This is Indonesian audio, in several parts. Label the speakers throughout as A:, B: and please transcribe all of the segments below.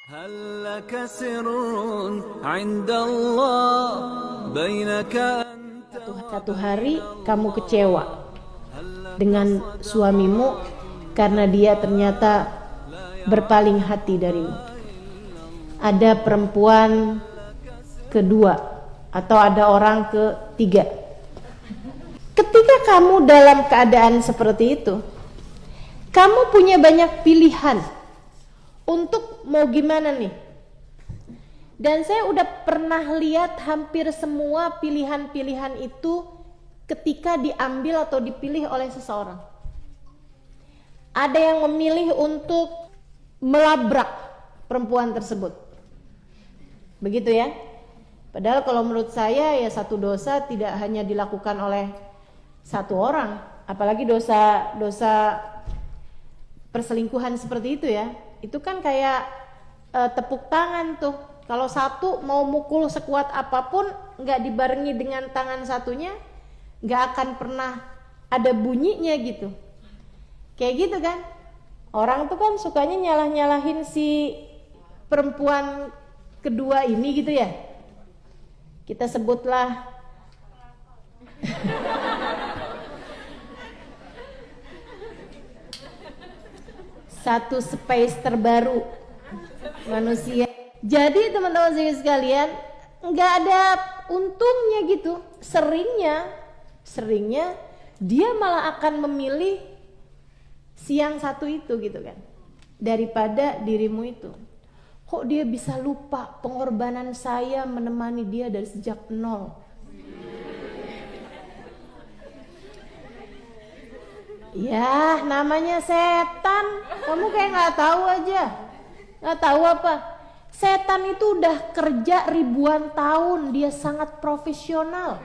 A: هل لك سر عند الله بينك أنت
B: Satu hari kamu kecewa dengan suamimu karena dia ternyata berpaling hati darimu. Ada perempuan kedua atau ada orang ketiga. Ketika kamu dalam keadaan seperti itu, kamu punya banyak pilihan untuk mau gimana nih. Dan saya udah pernah lihat hampir semua pilihan-pilihan itu ketika diambil atau dipilih oleh seseorang. Ada yang memilih untuk melabrak perempuan tersebut. Begitu ya. Padahal kalau menurut saya ya satu dosa tidak hanya dilakukan oleh satu orang, apalagi dosa perselingkuhan seperti itu ya. Itu kan kayak tepuk tangan tuh. Kalau satu mau mukul sekuat apapun nggak dibarengi dengan tangan satunya, nggak akan pernah ada bunyinya gitu. Kayak gitu kan. Orang tuh kan sukanya nyalah-nyalahin si perempuan kedua ini gitu ya. Kita sebutlah satu space terbaru manusia. Jadi teman-teman sekalian, nggak ada untungnya gitu. Seringnya dia malah akan memilih si yang satu itu gitu kan, daripada dirimu itu. Kok dia bisa lupa pengorbanan saya menemani dia dari sejak nol. Ya, namanya setan. Kamu kayak nggak tahu aja. Nggak tahu apa? Setan itu udah kerja ribuan tahun. Dia sangat profesional.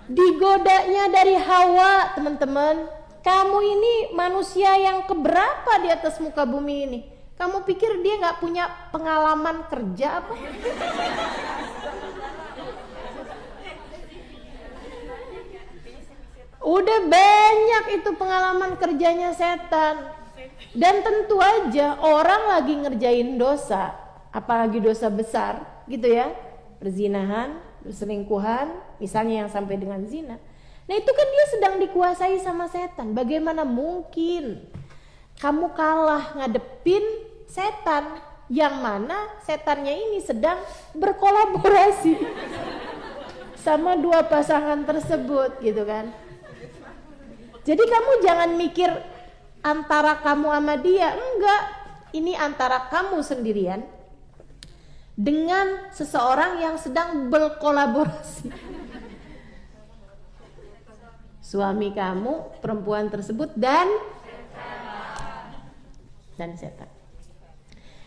B: Digodanya dari Hawa, teman-teman. Kamu ini manusia yang keberapa di atas muka bumi ini? Kamu pikir dia nggak punya pengalaman kerja apa? Udah banyak itu pengalaman kerjanya setan. Dan tentu aja orang lagi ngerjain dosa, apalagi dosa besar gitu ya, perzinahan, perselingkuhan, misalnya yang sampai dengan zina. Nah itu kan dia sedang dikuasai sama setan. Bagaimana mungkin kamu kalah ngadepin setan, yang mana setannya ini sedang berkolaborasi sama dua pasangan tersebut gitu kan. Jadi kamu jangan mikir antara kamu sama dia, enggak. Ini antara kamu sendirian dengan seseorang yang sedang berkolaborasi. Suami kamu, perempuan tersebut dan setan.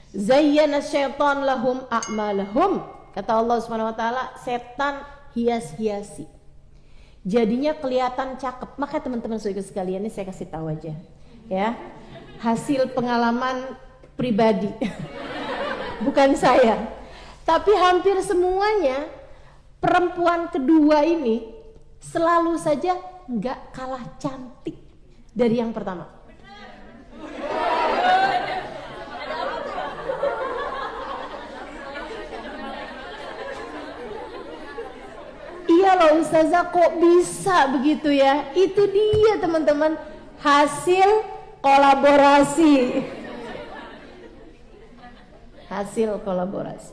B: Zayyana syaitan lahum a'malahum. Kata Allah Subhanahu wa taala, setan hias-hiasi. Jadinya kelihatan cakep. Maka teman-teman saudara sekalian, ini saya kasih tahu aja ya, hasil pengalaman pribadi. Bukan saya, tapi hampir semuanya perempuan kedua ini selalu saja nggak kalah cantik dari yang pertama. Iya loh Ustazah, kok bisa begitu ya? Itu dia teman-teman, hasil kolaborasi. Hasil kolaborasi.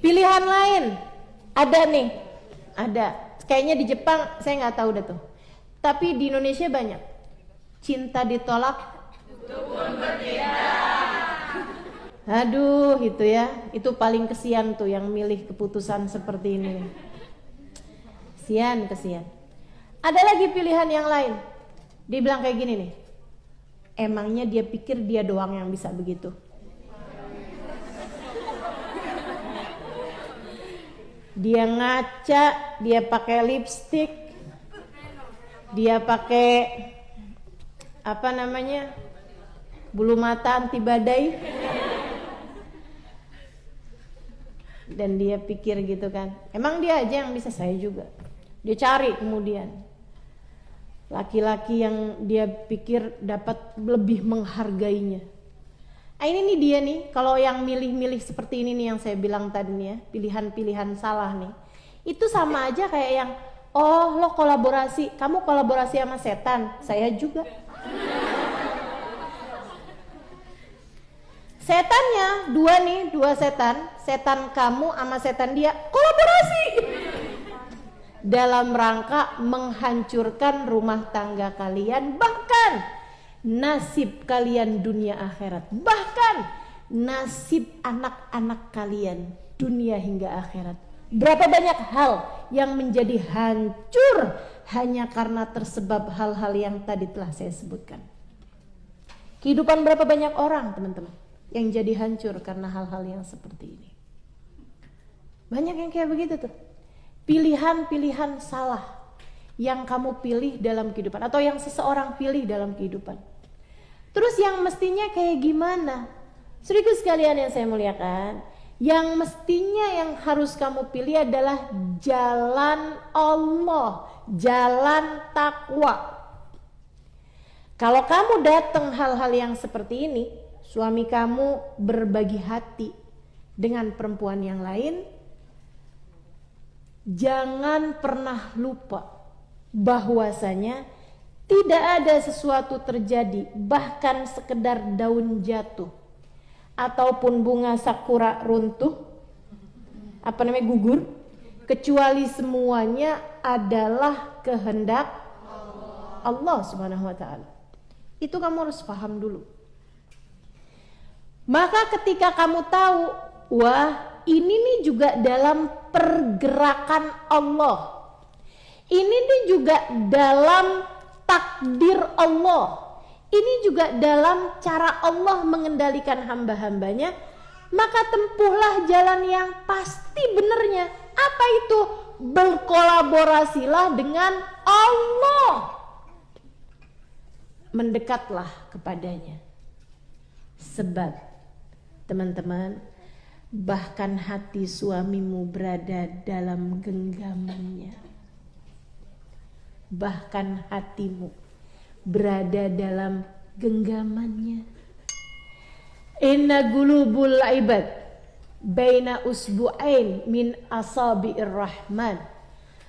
B: Pilihan lain ada nih, ada. Kayaknya di Jepang saya nggak tahu deh tuh. Tapi di Indonesia banyak. Cinta ditolak. Aduh, itu ya, itu paling kesian tuh yang milih keputusan seperti ini. Kesian. Ada lagi pilihan yang lain. Dia bilang kayak gini nih. Emangnya dia pikir dia doang yang bisa begitu? Dia ngaca, dia pakai lipstick, dia pakai apa namanya? Bulu mata anti badai. Dan dia pikir gitu kan, emang dia aja yang bisa, saya juga. Dia cari kemudian, laki-laki yang dia pikir dapat lebih menghargainya. Nah, ini nih dia nih, kalau yang milih-milih seperti ini nih yang saya bilang tadi nih ya, pilihan-pilihan salah nih. Itu sama aja kayak yang, oh lo kolaborasi, kamu kolaborasi sama setan, saya juga. Setannya dua setan, setan kamu sama setan dia kolaborasi dalam rangka menghancurkan rumah tangga kalian, bahkan nasib kalian dunia akhirat, bahkan nasib anak-anak kalian dunia hingga akhirat. Berapa banyak hal yang menjadi hancur hanya karena tersebab hal-hal yang tadi telah saya sebutkan. Kehidupan berapa banyak orang teman-teman yang jadi hancur karena hal-hal yang seperti ini. Banyak yang kayak begitu tuh. Pilihan-pilihan salah yang kamu pilih dalam kehidupan atau yang seseorang pilih dalam kehidupan. Terus yang mestinya kayak gimana? Saudaraku sekalian yang saya muliakan, yang mestinya yang harus kamu pilih adalah jalan Allah, jalan takwa. Kalau kamu datang hal-hal yang seperti ini, suami kamu berbagi hati dengan perempuan yang lain, jangan pernah lupa bahwasanya tidak ada sesuatu terjadi, bahkan sekedar daun jatuh ataupun bunga sakura runtuh, gugur, kecuali semuanya adalah kehendak Allah Subhanahu wa taala. Itu kamu harus paham dulu. Maka ketika kamu tahu, wah ini nih juga dalam pergerakan Allah, ini nih juga dalam takdir Allah, ini juga dalam cara Allah mengendalikan hamba-hambanya, maka tempuhlah jalan yang pasti benernya. Apa itu? Berkolaborasilah dengan Allah, mendekatlah kepadanya. Sebab teman-teman, bahkan hati suamimu berada dalam genggamannya, bahkan hatimu berada dalam genggamannya. Inna qulubul ibad baina usbu'ain min asabi'ir rahman.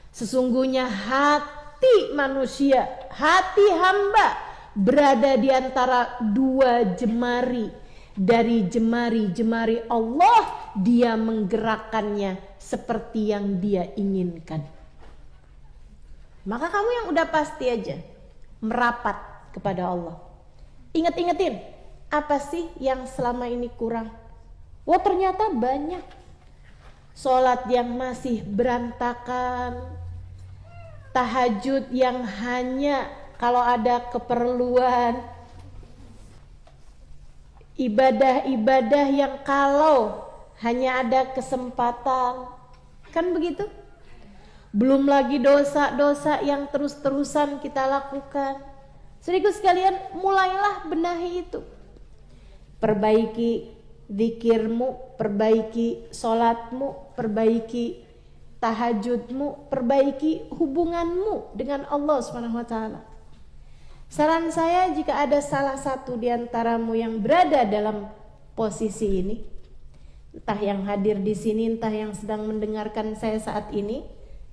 B: Sesungguhnya hati manusia, hati hamba berada di antara dua jemari dari jemari-jemari Allah. Dia menggerakkannya seperti yang dia inginkan. Maka kamu yang udah pasti aja merapat kepada Allah. Ingat-ingatin, apa sih yang selama ini kurang? Wah ternyata banyak. Sholat yang masih berantakan, tahajud yang hanya kalau ada keperluan, ibadah-ibadah yang kalau hanya ada kesempatan, kan begitu? Belum lagi dosa-dosa yang terus-terusan kita lakukan. Saudaraku sekalian, mulailah benahi itu. Perbaiki zikirmu, perbaiki sholatmu, perbaiki tahajudmu, perbaiki hubunganmu dengan Allah SWT. Saran saya, jika ada salah satu di antaramu yang berada dalam posisi ini, entah yang hadir di sini, entah yang sedang mendengarkan saya saat ini,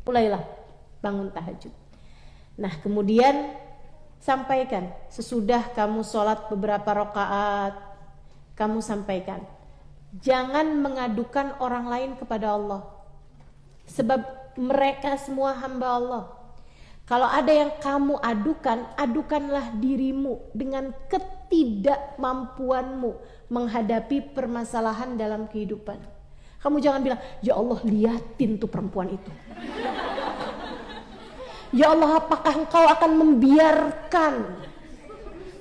B: mulailah bangun tahajud. Nah kemudian sampaikan, sesudah kamu sholat beberapa rakaat, kamu sampaikan, jangan mengadukan orang lain kepada Allah, sebab mereka semua hamba Allah. Kalau ada yang kamu adukan, adukanlah dirimu dengan ketidakmampuanmu menghadapi permasalahan dalam kehidupan. Kamu jangan bilang, ya Allah liatin tuh perempuan itu. Ya Allah, apakah engkau akan membiarkan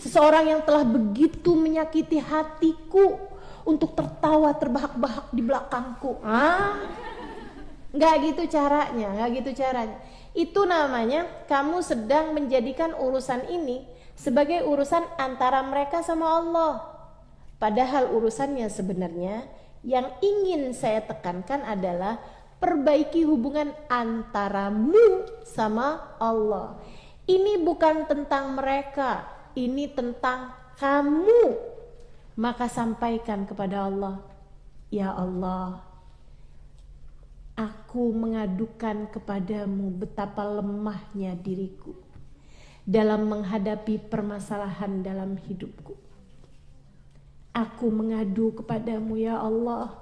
B: seseorang yang telah begitu menyakiti hatiku untuk tertawa terbahak-bahak di belakangku? Nggak gitu caranya, nggak gitu caranya. Itu namanya kamu sedang menjadikan urusan ini sebagai urusan antara mereka sama Allah. Padahal urusannya sebenarnya yang ingin saya tekankan adalah perbaiki hubungan antaramu sama Allah. Ini bukan tentang mereka, ini tentang kamu. Maka sampaikan kepada Allah, ya Allah, aku mengadukan kepadamu betapa lemahnya diriku dalam menghadapi permasalahan dalam hidupku. Aku mengadu kepadamu ya Allah,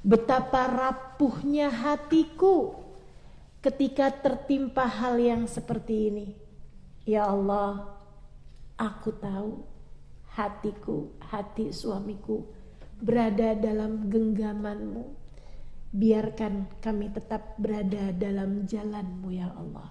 B: betapa rapuhnya hatiku ketika tertimpa hal yang seperti ini. Ya Allah, aku tahu hatiku, hati suamiku berada dalam genggaman-Mu. Biarkan kami tetap berada dalam jalan-Mu ya Allah.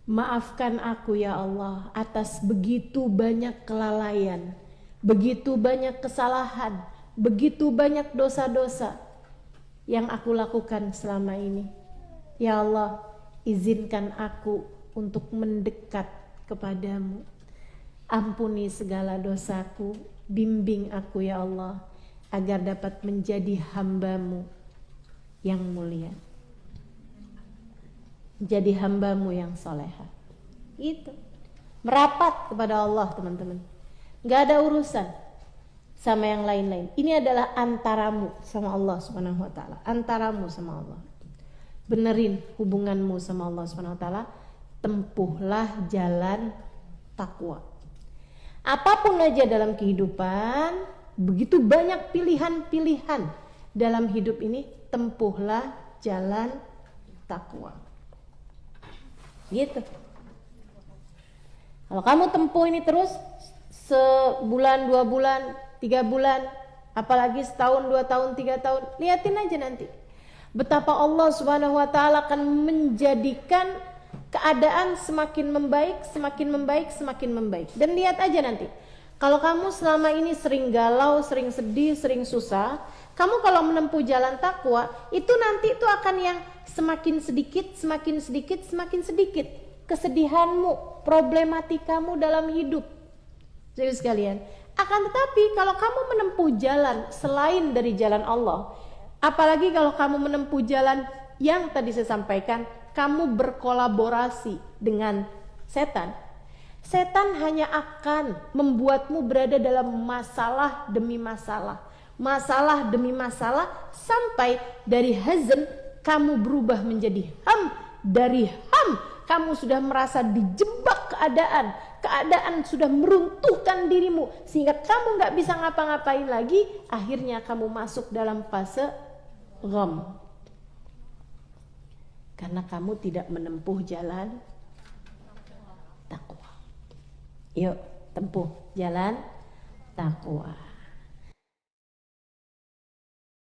B: Maafkan aku ya Allah atas begitu banyak kelalaian, begitu banyak kesalahan, begitu banyak dosa-dosa yang aku lakukan selama ini. Ya Allah, izinkan aku untuk mendekat kepadamu. Ampuni segala dosaku, bimbing aku ya Allah, agar dapat menjadi hamba-Mu yang mulia, jadi hamba-Mu yang soleha. Itu merapat kepada Allah teman-teman, gak ada urusan sama yang lain-lain. Ini adalah antaramu sama Allah Subhanahu wa Ta'ala, antaramu sama Allah. Benerin hubunganmu sama Allah Subhanahu wa Ta'ala. Tempuhlah jalan takwa. Apapun aja dalam kehidupan, begitu banyak pilihan-pilihan dalam hidup ini, tempuhlah jalan takwa. Gitu. Kalau kamu tempuh ini terus, sebulan, 2 bulan, 3 bulan, apalagi setahun, 2 tahun, 3 tahun, lihatin aja nanti betapa Allah Subhanahu wa Ta'ala akan menjadikan keadaan semakin membaik, semakin membaik, semakin membaik. Dan lihat aja nanti, kalau kamu selama ini sering galau, sering sedih, sering susah, kamu kalau menempuh jalan takwa, itu nanti itu akan yang semakin sedikit, semakin sedikit, semakin sedikit kesedihanmu, problematikamu dalam hidup. Jadi sekalian, akan tetapi kalau kamu menempuh jalan selain dari jalan Allah, apalagi kalau kamu menempuh jalan yang tadi saya sampaikan, kamu berkolaborasi dengan setan. Setan hanya akan membuatmu berada dalam masalah demi masalah, masalah demi masalah, sampai dari hazan kamu berubah menjadi ham, dari ham kamu sudah merasa dijebak keadaan, keadaan sudah meruntuhkan dirimu sehingga kamu nggak bisa ngapa-ngapain lagi. Akhirnya kamu masuk dalam fase gham, karena kamu tidak menempuh jalan takwa. Yuk, tempuh jalan takwa.